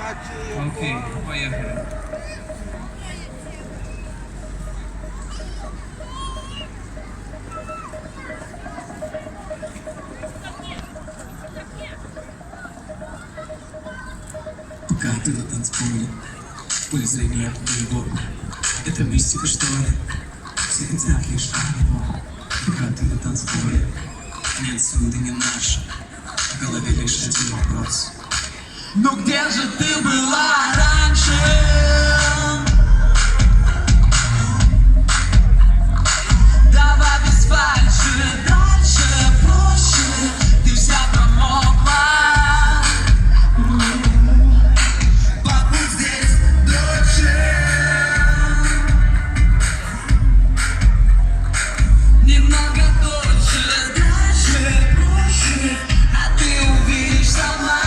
Окей, поехали. Пока ты на танцполе, в поле зрения твоего. Это мистика, что ли? Все хотят лишь одного. Пока ты на танцполе, ни отсюда, ни наш. В голове лишь один вопрос. Ну где же ты была раньше? Давай без фальши, дальше, проще. Ты вся промокла. Побудь здесь дольше. Немного дольше, дальше, проще. А ты увидишь сама.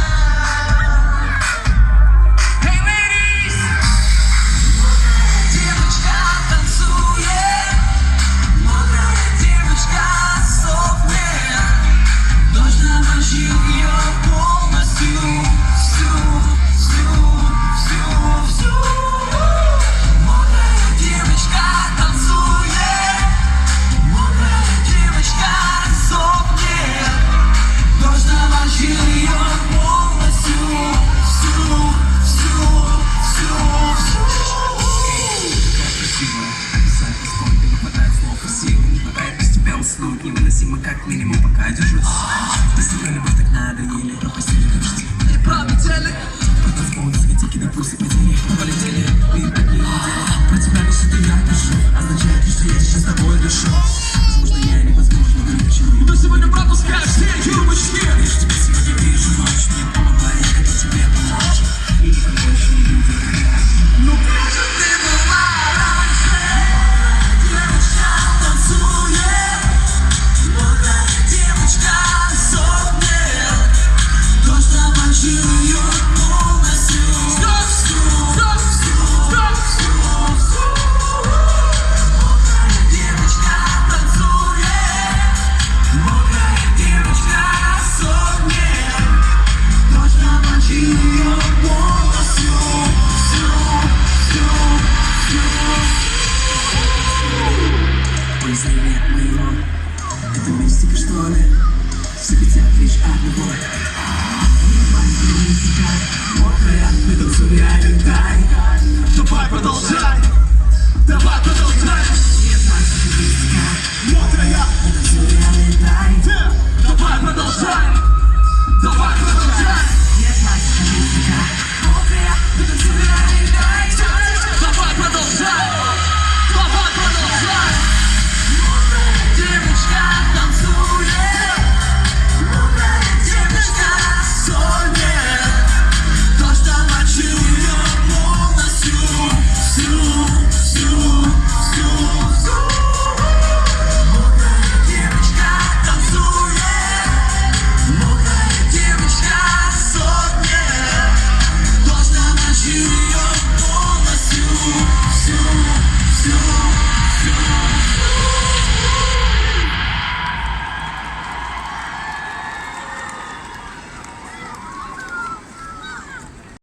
Невыносимо, как минимум, пока держусь. Постепенно любовь так надо, еле пропустили дождь. И прометели. По танцполу дискотеки на пульсе потери. Полетели, и так не дело. Про тебя лишь это я пишу. Означает лишь, что я сейчас с тобой дышу. Возможно, я невозможно, говорю, почему. Ты сегодня пропускаешь все юбочки. Лишь тебя сегодня вижу ночь. Мне помогаешь, когда тебе помочь. И никому больше не будет играть. Ну где же ты была раньше? Девочка танцует. Мокрая девочка сохнет. Дождь намочил ее полностью. Стоп, стоп, стоп, стоп, стоп. Мокрая девочка танцует. Мокрая девочка сохнет. Дождь намочил ее полностью. Поле зрения моего. Это мистика, что ли? Все хотят лишь одного. Мокрая, мы танцуем, летай.